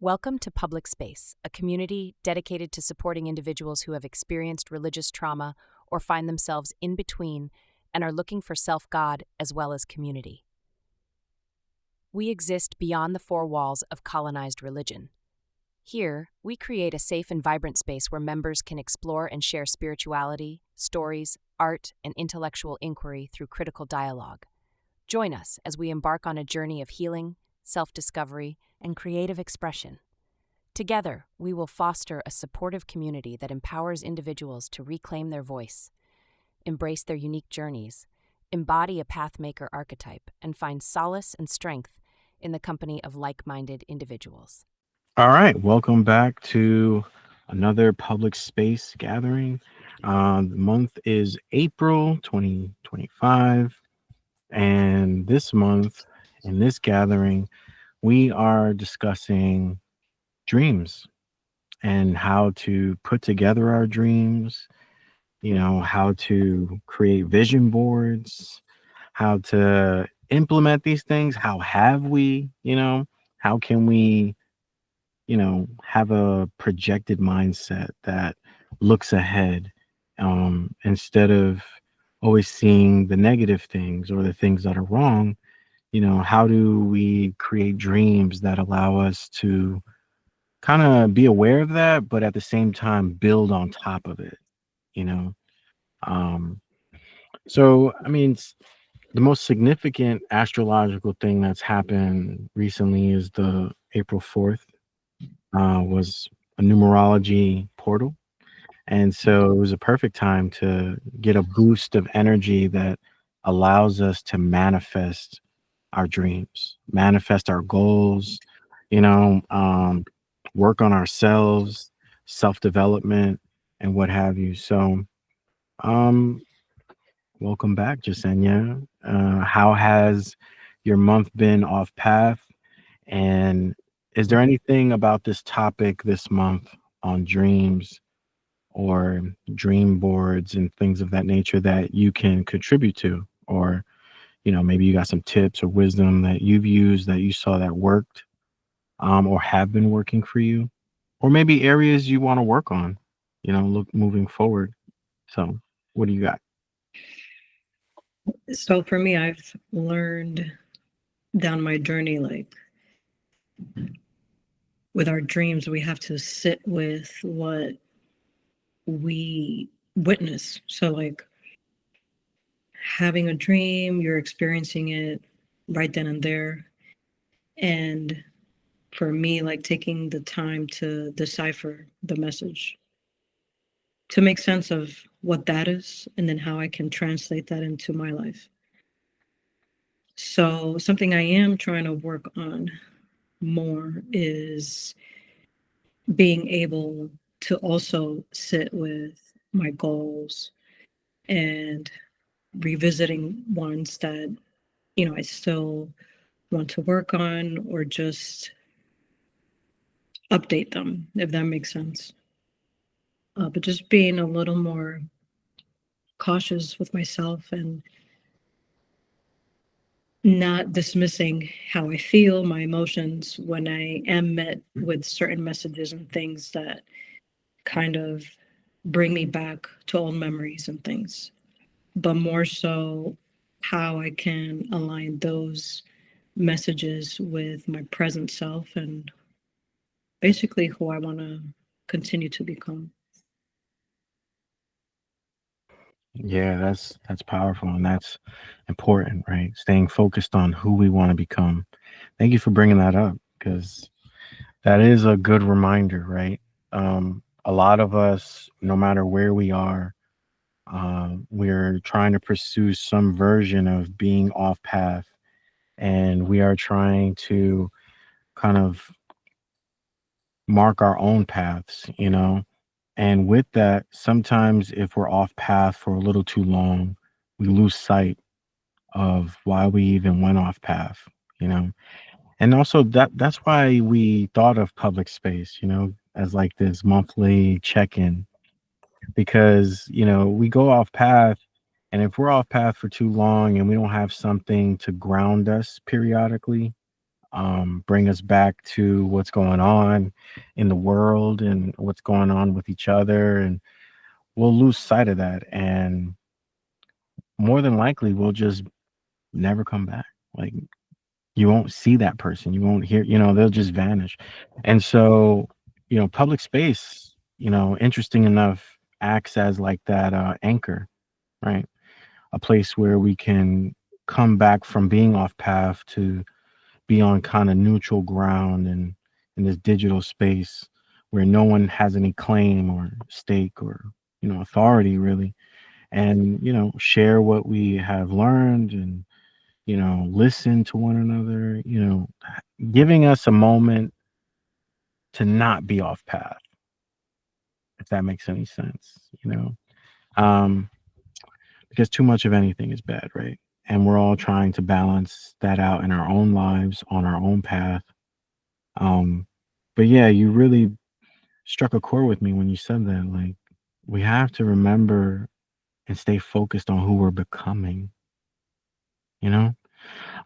Welcome to Public Space, a community dedicated to supporting individuals who have experienced religious trauma or find themselves in between and are looking for self God as well as community. We exist beyond the four walls of colonized religion. Here, we create a safe and vibrant space where members can explore and share spirituality, stories, art, and intellectual inquiry through critical dialogue. Join us as we embark on a journey of healing, self-discovery, and creative expression. Together, we will foster a supportive community that empowers individuals to reclaim their voice, embrace their unique journeys, embody a Path-Maker archetype, and find solace and strength in the company of like-minded individuals. All right, welcome back to another public space gathering. The month is April 2025, and this month in this gathering, we are discussing dreams and how to put together our dreams, how to create vision boards, how to implement these things, how have we, how can we have a projected mindset that looks ahead instead of always seeing the negative things or the things that are wrong. How do we create dreams that allow us to kind of be aware of that, but at the same time build on top of it, you know? Um, so, I mean, the most significant astrological thing that's happened recently is the April 4th was a numerology portal. And so it was a perfect time to get a boost of energy that allows us to manifest our dreams, manifest our goals, you know, um, work on ourselves, self development, and what have you. So, um, welcome back, Jasenia. How has your month been off path? And is there anything about this topic this month on dreams or dream boards and things of that nature that you can contribute to? Or, maybe you got some tips or wisdom that you've used that you saw that worked or have been working for you? Or maybe areas you want to work on, look moving forward. So, what do you got? So for me, I've learned down my journey, like with our dreams, we have to sit with what we witness. So, like having a dream, you're experiencing it right then and there. And for me, like taking the time to decipher the message, to make sense of what that is, and then how I can translate that into my life. So, something I am trying to work on more is being able to also sit with my goals and revisiting ones that I still want to work on, or just update them, if that makes sense. But just being a little more cautious with myself and not dismissing how I feel, my emotions, when I am met with certain messages and things that kind of bring me back to old memories and things, but more so how I can align those messages with my present self and basically who I want to continue to become. Yeah, that's powerful and that's important, right? Staying focused on who we want to become. Thank you for bringing that up because that is a good reminder, right? A lot of us, no matter where we are, we're trying to pursue some version of being off path, and we are trying to kind of mark our own paths. And with that, sometimes if we're off path for a little too long, we lose sight of why we even went off path. And also that's why we thought of public space, as like this monthly check-in because, we go off path, and if we're off path for too long and we don't have something to ground us periodically, bring us back to what's going on in the world and what's going on with each other. And we'll lose sight of that. And more than likely, we'll just never come back. Like, you won't see that person. You won't hear, they'll just vanish. And so, public space, interesting enough, acts as like that anchor, right? A place where we can come back from being off path to be on kind of neutral ground and in this digital space where no one has any claim or stake or authority really, and share what we have learned and listen to one another, giving us a moment to not be off path, if that makes any sense, um because too much of anything is bad, right? And we're all trying to balance that out in our own lives on our own path. um but yeah, you really struck a chord with me when you said that. Like, we have to remember and stay focused on who we're becoming, you know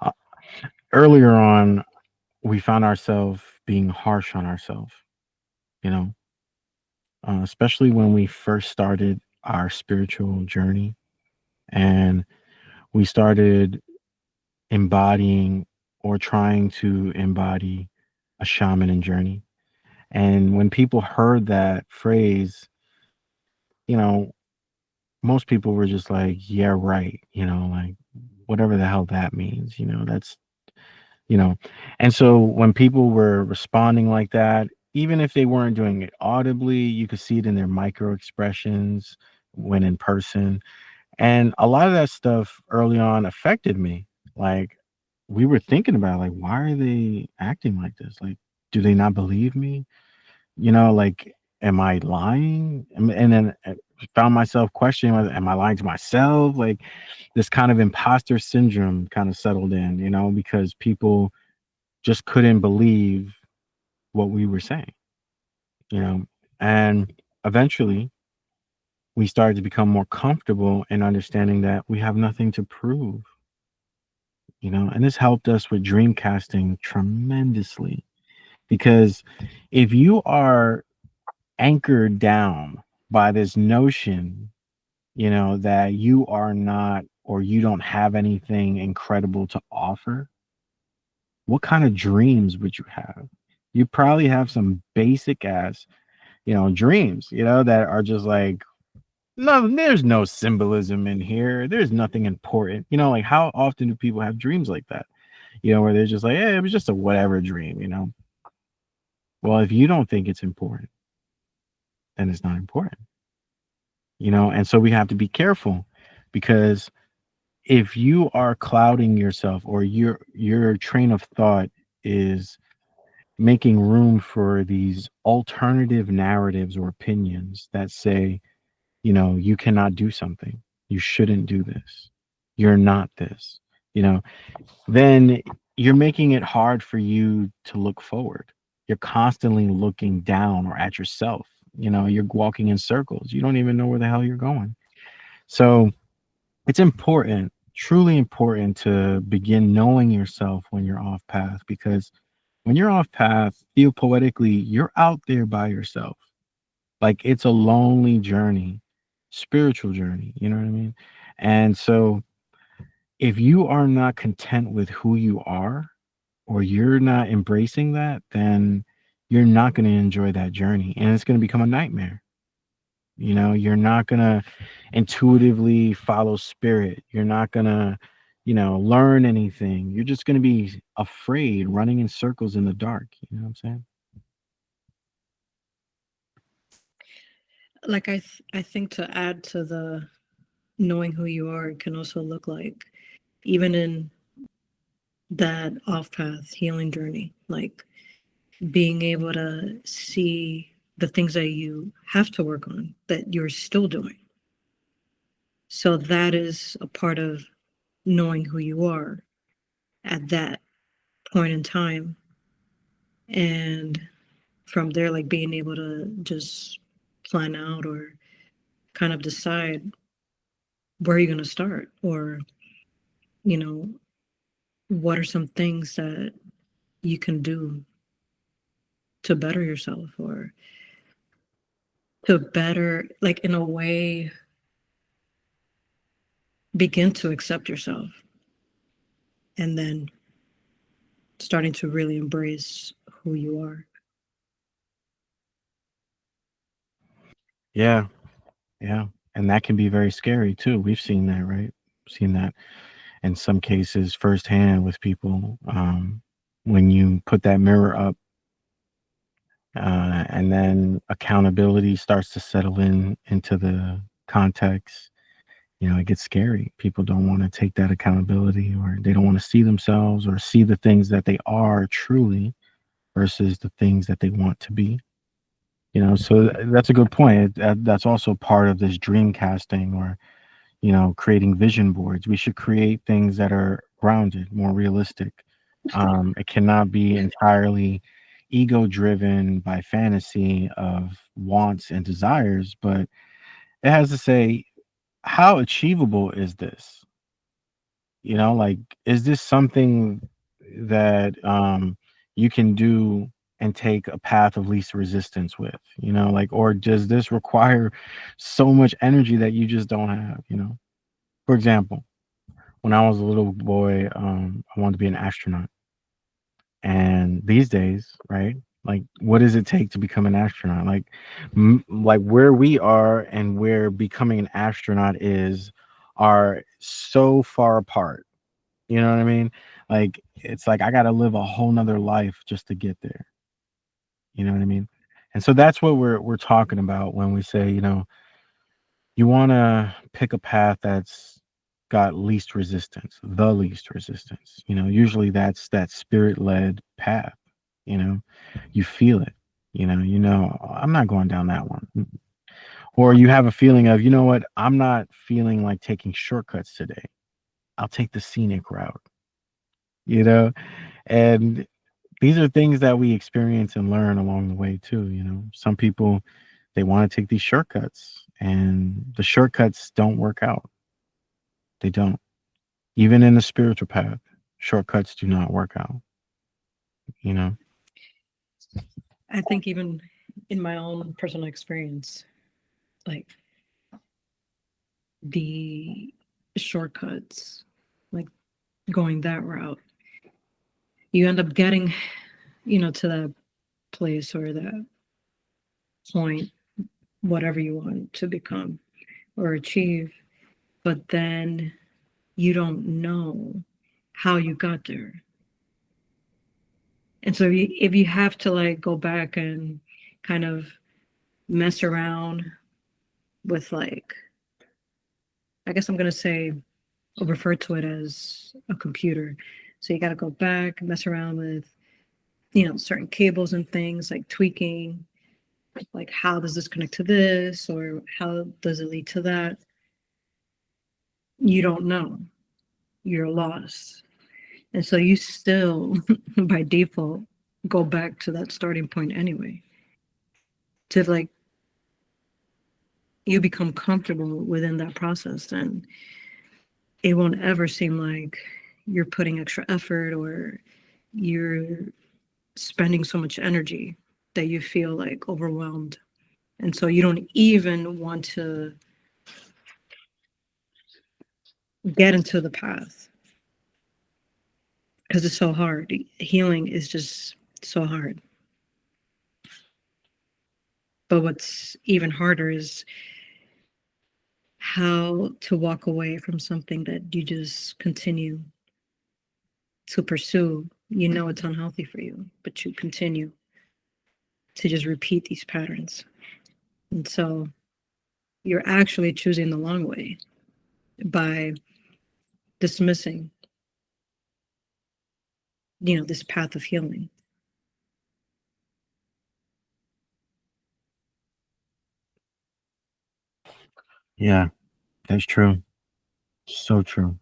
uh, earlier on we found ourselves being harsh on ourselves, you know especially when we first started our spiritual journey and we started embodying or trying to embody a shaman journey. And when people heard that phrase, you know, most people were just like, yeah, right. Like, whatever the hell that means, that's, you know. And so when people were responding like that, even if they weren't doing it audibly, you could see it in their micro expressions when in person. And a lot of that stuff early on affected me. Like, we were thinking about, like, why are they acting like this? Like, do they not believe me? Like, am I lying? And then found myself questioning, whether, am I lying to myself? Like, this kind of imposter syndrome kind of settled in, because people just couldn't believe what we were saying, you know. And eventually we started to become more comfortable in understanding that we have nothing to prove, and this helped us with dream casting tremendously. Because if you are anchored down by this notion, that you are not, or you don't have anything incredible to offer, what kind of dreams would you have? You probably have some basic ass, dreams, that are just like, no, there's no symbolism in here. There's nothing important. Like, how often do people have dreams like that? Where they're just like, hey, it was just a whatever dream. Well, if you don't think it's important, then it's not important. And so we have to be careful, because if you are clouding yourself, or your train of thought is making room for these alternative narratives or opinions that say, you cannot do something, you shouldn't do this, you're not this, then you're making it hard for you to look forward. You're constantly looking down or at yourself. You're walking in circles. You don't even know where the hell you're going. So it's important, truly important, to begin knowing yourself when you're off path, because when you're off path, feel poetically, you're out there by yourself. Like, it's a lonely journey, spiritual journey. You know what I mean? And so if you are not content with who you are, or you're not embracing that, then you're not going to enjoy that journey, and it's going to become a nightmare. You're not going to intuitively follow spirit. You're not going to, learn anything. You're just going to be afraid, running in circles in the dark. You know what I'm saying? Like, I think, to add to the knowing who you are, it can also look like, even in that off path healing journey, like being able to see the things that you have to work on that you're still doing. So that is a part of knowing who you are at that point in time. And from there, like, being able to just plan out or kind of decide where you're going to start, or, you know, what are some things that you can do to better yourself, or to better, like, in a way, begin to accept yourself, and then starting to really embrace who you are. Yeah, yeah. And that can be very scary too. We've seen that, right? Seen that in some cases firsthand with people. When you put that mirror up, and then accountability starts to settle into the context, it gets scary. People don't want to take that accountability, or they don't want to see themselves or see the things that they are truly versus the things that they want to be. So that's a good point. That's also part of this dream casting, or creating vision boards. We should create things that are grounded, more realistic. It cannot be entirely ego driven by fantasy of wants and desires, but it has to say, how achievable is this? Like, is this something that you can do and take a path of least resistance with? Like, or does this require so much energy that you just don't have? For example, when I was a little boy, I wanted to be an astronaut. And these days, right? Like, what does it take to become an astronaut? Like where we are and where becoming an astronaut is are so far apart. You know what I mean? Like, it's like I got to live a whole nother life just to get there. You know what I mean? And so that's what we're talking about when we say, you want to pick a path that's got least resistance, the least resistance. Usually that's that spirit-led path. You know, you feel it. I'm not going down that one. Or you have a feeling of, what, I'm not feeling like taking shortcuts today. I'll take the scenic route. You know, and these are things that we experience and learn along the way too. Some people, they want to take these shortcuts, and the shortcuts don't work out. They don't. Even in the spiritual path, shortcuts do not work out. you know I think even in my own personal experience, like, the shortcuts, like going that route, you end up getting, to that place or that point, whatever you want to become or achieve, but then you don't know how you got there. And so if you have to, like, go back and kind of mess around with, like, I guess I'm going to say, or refer to it as a computer. So you got to go back, mess around with, certain cables and things, like tweaking, like, how does this connect to this, or how does it lead to that? You don't know. You're lost. And so you still, by default, go back to that starting point anyway. To, like, you become comfortable within that process, and it won't ever seem like you're putting extra effort, or you're spending so much energy that you feel like overwhelmed. And so you don't even want to get into the path because it's so hard. Healing is just so hard. But what's even harder is how to walk away from something that you just continue to pursue. It's unhealthy for you, but you continue to just repeat these patterns. And so you're actually choosing the long way by dismissing, this path of healing. Yeah, that's true. So true.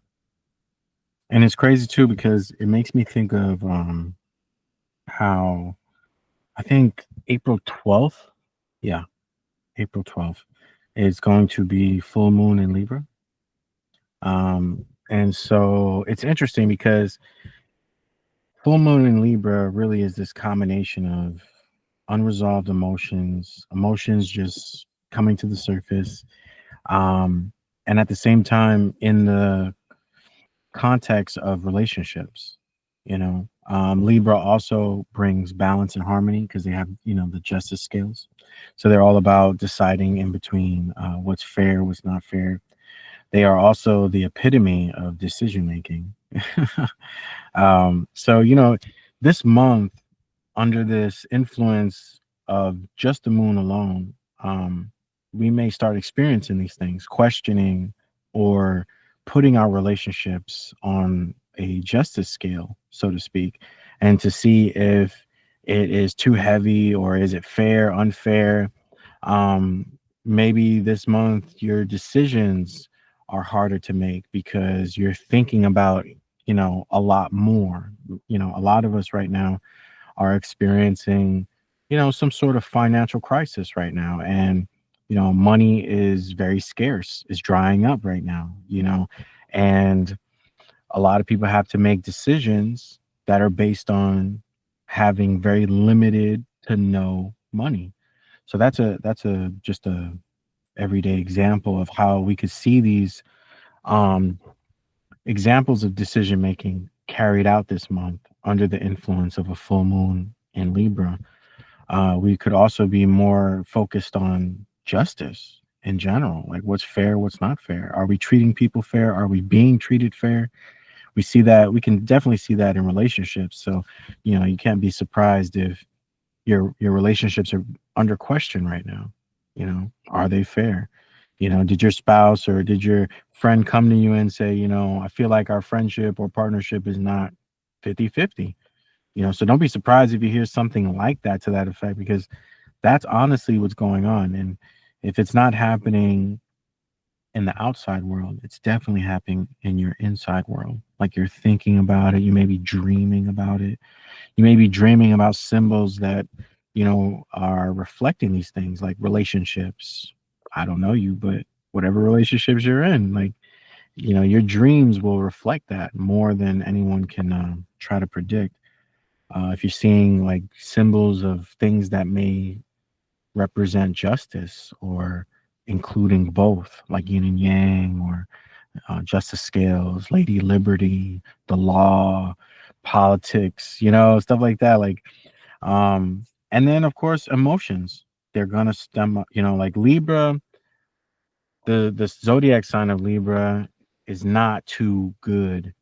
And it's crazy too because it makes me think of how I think April 12th, yeah, April 12th is going to be full moon in Libra. And so it's interesting because Full moon in Libra really is this combination of unresolved emotions just coming to the surface, um, and at the same time in the context of relationships. Libra also brings balance and harmony because they have, the justice scales. So they're all about deciding in between what's fair, what's not fair. They are also the epitome of decision making. So, this month, under this influence of just the moon alone, we may start experiencing these things, questioning or putting our relationships on a justice scale, so to speak, and to see if it is too heavy or is it fair, unfair. Um, Maybe this month your decisions are harder to make because you're thinking about, a lot more. A lot of us right now are experiencing, some sort of financial crisis right now. And, money is very scarce, is drying up right now, and a lot of people have to make decisions that are based on having very limited to no money. So that's a just a everyday example of how we could see these um examples of decision making carried out this month under the influence of a full moon in Libra. We could also be more focused on justice in general, like what's fair, what's not fair. Are we treating people fair? Are we being treated fair? We can definitely see that in relationships. So, you can't be surprised if your relationships are under question right now. Are they fair? Did your spouse or did your friend come to you and say, I feel like our friendship or partnership is not 50-50? So don't be surprised if you hear something like that to that effect, because that's honestly what's going on. And if it's not happening in the outside world, it's definitely happening in your inside world. Like you're thinking about it, you may be dreaming about it. You may be dreaming about symbols that, are reflecting these things like relationships. I don't know you, but whatever relationships you're in, like, your dreams will reflect that more than anyone can try to predict. If you're seeing like symbols of things that may represent justice or including both, like yin and yang, or justice scales, Lady Liberty, the law, politics, stuff like that. And then of course emotions. They're gonna stem up, like Libra, the zodiac sign of Libra is not too good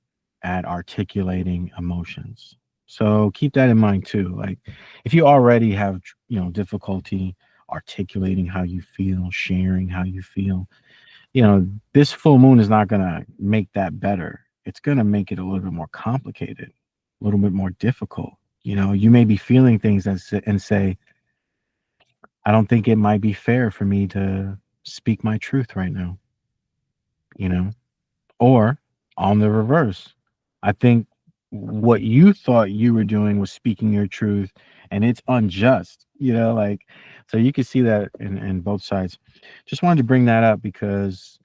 at articulating emotions. So keep that in mind too. Like if you already have, difficulty articulating how you feel, sharing how you feel, this full moon is not going to make that better. It's going to make it a little bit more complicated, a little bit more difficult. You may be feeling things and say, I don't think it might be fair for me to speak my truth right now, you know? Or on the reverse, I think what you thought you were doing was speaking your truth and it's unjust, like, so you can see that in both sides. Just wanted to bring that up because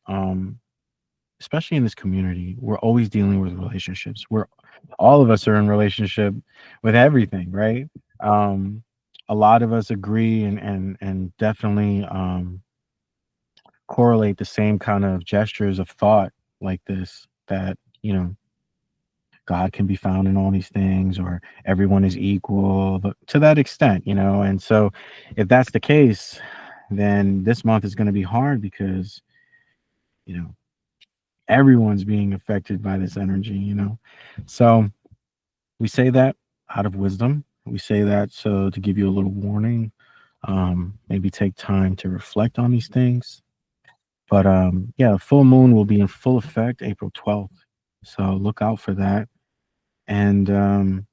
especially in this community, we're always dealing with relationships. All of us are in relationship with everything, right? Um, a lot of us agree and definitely correlate the same kind of gestures of thought like this, that God can be found in all these things, or everyone is equal, but to that extent, and so if that's the case, then this month is going to be hard because you know everyone's being affected by this energy. So we say that out of wisdom. We say that so to give you a little warning. Maybe take time to reflect on these things. But yeah, full moon will be in full effect April 12th. So look out for that. And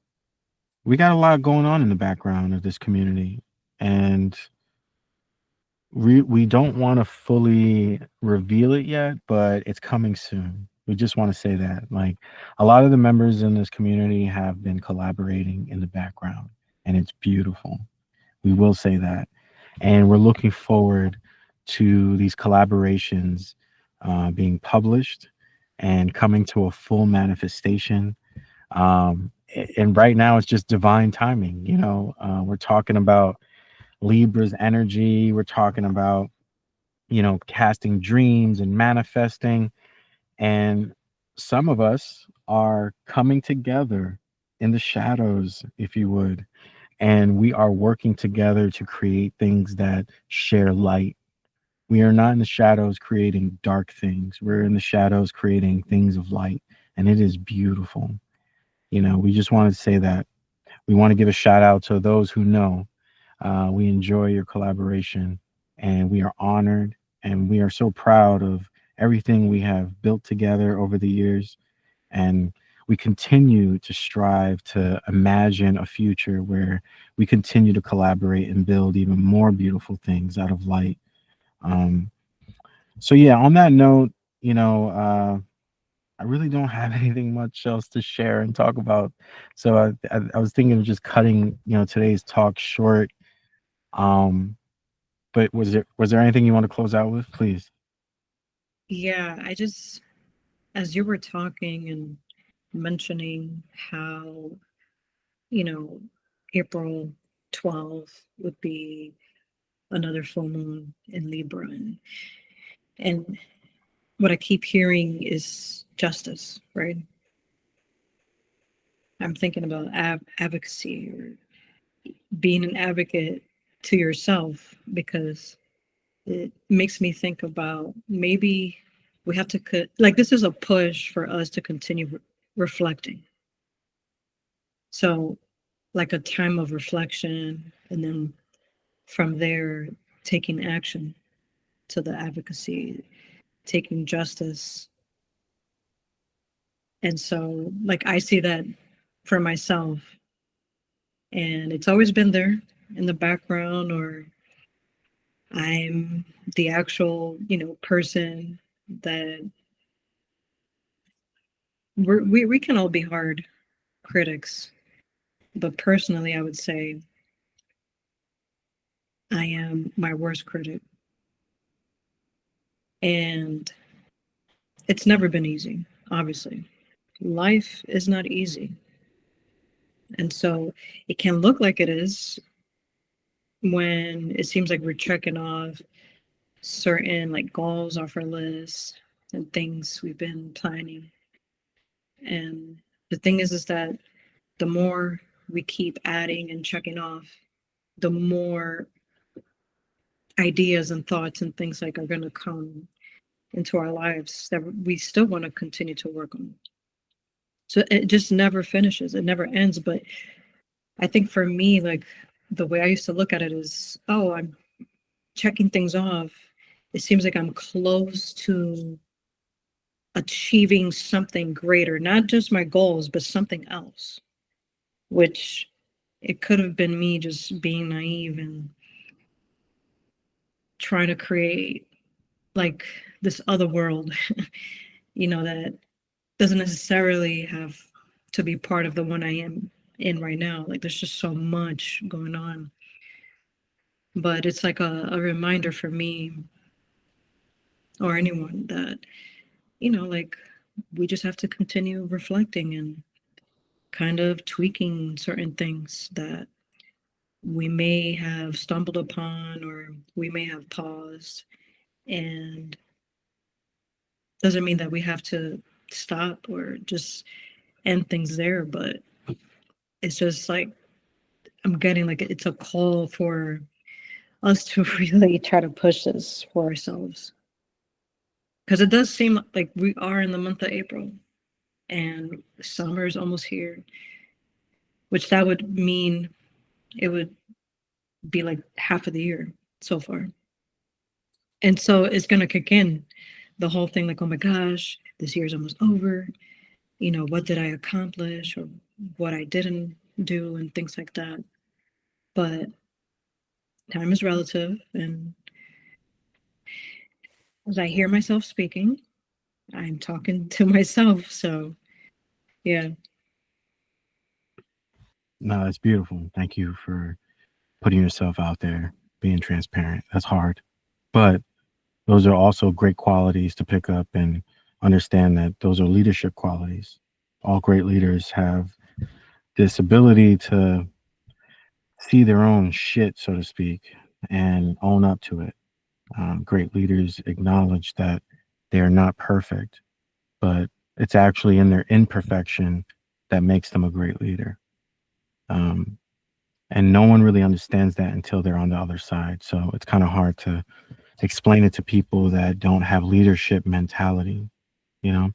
we got a lot going on in the background of this community. And we don't want to fully reveal it yet, but it's coming soon. We just want to say that. Like a lot of the members in this community have been collaborating in the background, and it's beautiful. We will say that. And we're looking forward to these collaborations being published and coming to a full manifestation. and right now it's just divine timing. We're talking about Libra's energy. We're talking about, casting dreams and manifesting. And some of us are coming together in the shadows, if you would. And we are working together to create things that share light. We are not in the shadows creating dark things. We're in the shadows creating things of light. And it is beautiful. We just wanted to say that. We want to give a shout out to those who know. We enjoy your collaboration, and we are honored, and we are so proud of everything we have built together over the years. And we continue to strive to imagine a future where we continue to collaborate and build even more beautiful things out of light. Um, so yeah, on that note, I really don't have anything much else to share and talk about. So I was thinking of just cutting, today's talk short. Um, but was there anything you want to close out with, please? Yeah, as you were talking and mentioning how, you know, April 12th would be another full moon in Libra. And what I keep hearing is justice, right? I'm thinking about advocacy or being an advocate to yourself, because it makes me think about maybe we have to like this is a push for us to continue reflecting. So like a time of reflection, and then from there taking action to the advocacy, taking justice. And so like I see that for myself, and it's always been there in the background, or I'm the actual, person that we can all be hard critics. But personally, I would say I am my worst critic. And it's never been easy, obviously. Life is not easy. And so it can look like it is when it seems like we're checking off certain like goals off our list and things we've been planning. And the thing is that the more we keep adding and checking off, the more ideas and thoughts and things like are going to come into our lives that we still want to continue to work on. So it just never finishes, it never ends. But I think for me, like the way I used to look at it is, oh, I'm checking things off. It seems like I'm close to achieving something greater, not just my goals, but something else, which it could have been me just being naive and trying to create like this other world, that doesn't necessarily have to be part of the one I am in right now. Like there's just so much going on. But it's like a reminder for me or anyone that, like we just have to continue reflecting and kind of tweaking certain things that we may have stumbled upon or we may have paused. And doesn't mean that we have to stop or just end things there, but it's just like I'm getting like it's a call for us to really try to push this for ourselves, because it does seem like we are in the month of April and summer is almost here, which that would mean it would be like half of the year so far. And so it's going to kick in the whole thing like, oh my gosh, this year's almost over. What did I accomplish or what I didn't do and things like that. But time is relative. And as I hear myself speaking, I'm talking to myself. So, yeah. No, that's beautiful. Thank you for putting yourself out there, being transparent. That's hard. But those are also great qualities to pick up and understand that those are leadership qualities. All great leaders have this ability to see their own shit, so to speak, and own up to it. Great leaders acknowledge that they're not perfect, but it's actually in their imperfection that makes them a great leader. Um, and no one really understands that until they're on the other side. So it's kind of hard to explain it to people that don't have leadership mentality. You know,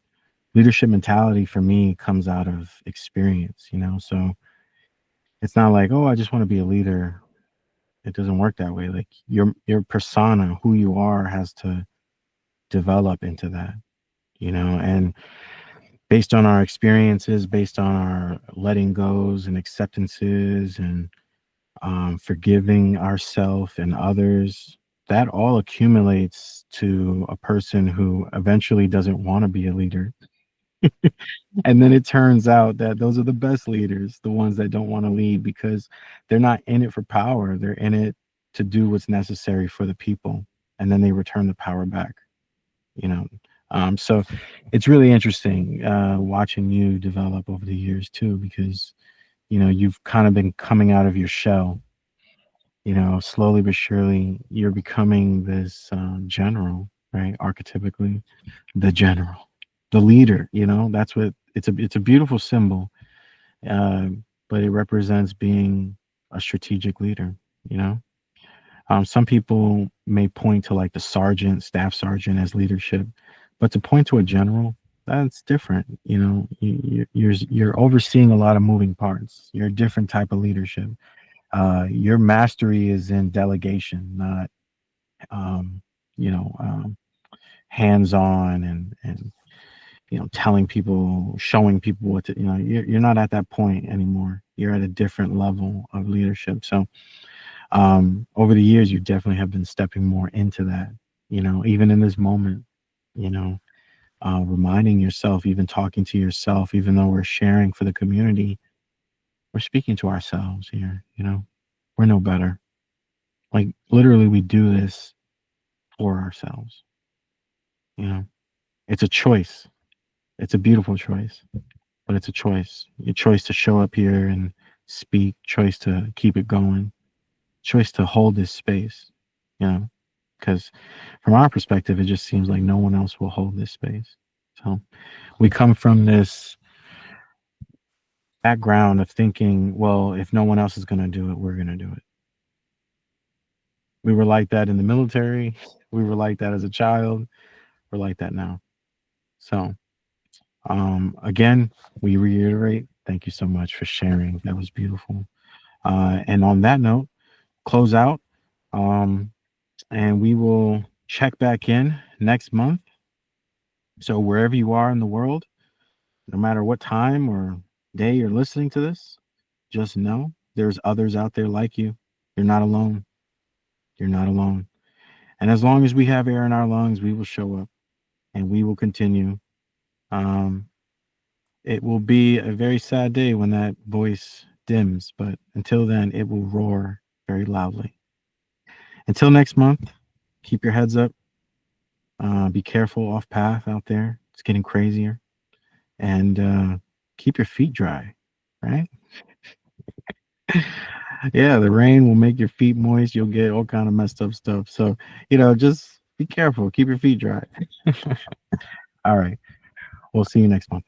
leadership mentality for me comes out of experience. So it's not like, oh, I just want to be a leader. It doesn't work that way. Like your persona, who you are, has to develop into that. And based on our experiences, based on our letting goes and acceptances and forgiving ourselves and others, that all accumulates to a person who eventually doesn't want to be a leader. And then it turns out that those are the best leaders, the ones that don't want to lead because they're not in it for power. They're in it to do what's necessary for the people. And then they return the power back, you know. So it's really interesting watching you develop over the years too, because, you've kind of been coming out of your shell, slowly but surely you're becoming this general, right? Archetypically, the general, the leader, that's what it's a beautiful symbol, uh, but it represents being a strategic leader, you know. Some people may point to like the sergeant, staff sergeant as leadership, but to point to a general, that's different. You're overseeing a lot of moving parts. You're a different type of leadership. Your mastery is in delegation, not um, you know um, hands-on and telling people, showing people what to. You're not at that point anymore. You're at a different level of leadership. So over the years, you definitely have been stepping more into that. Even in this moment, reminding yourself, even talking to yourself, even though we're sharing for the community, we're speaking to ourselves here. We're no better. Like literally, we do this for ourselves. It's a choice. It's a beautiful choice, but it's a choice. Your choice to show up here and speak, choice to keep it going, choice to hold this space, because from our perspective, it just seems like no one else will hold this space. So we come from this background of thinking, well, if no one else is going to do it, we're going to do it. We were like that in the military. We were like that as a child. We're like that now. So again, we reiterate, thank you so much for sharing. That was beautiful. And on that note, close out. And we will check back in next month. So wherever you are in the world, no matter what time or day you're listening to this, just know there's others out there like you. You're not alone. You're not alone. And as long as we have air in our lungs, we will show up and we will continue. It will be a very sad day when that voice dims, but until then, it will roar very loudly. Until next month, keep your heads up. Be careful off path out there. It's getting crazier. And keep your feet dry, right? Yeah, the rain will make your feet moist. You'll get all kind of messed up stuff. So, just be careful. Keep your feet dry. All right. We'll see you next month.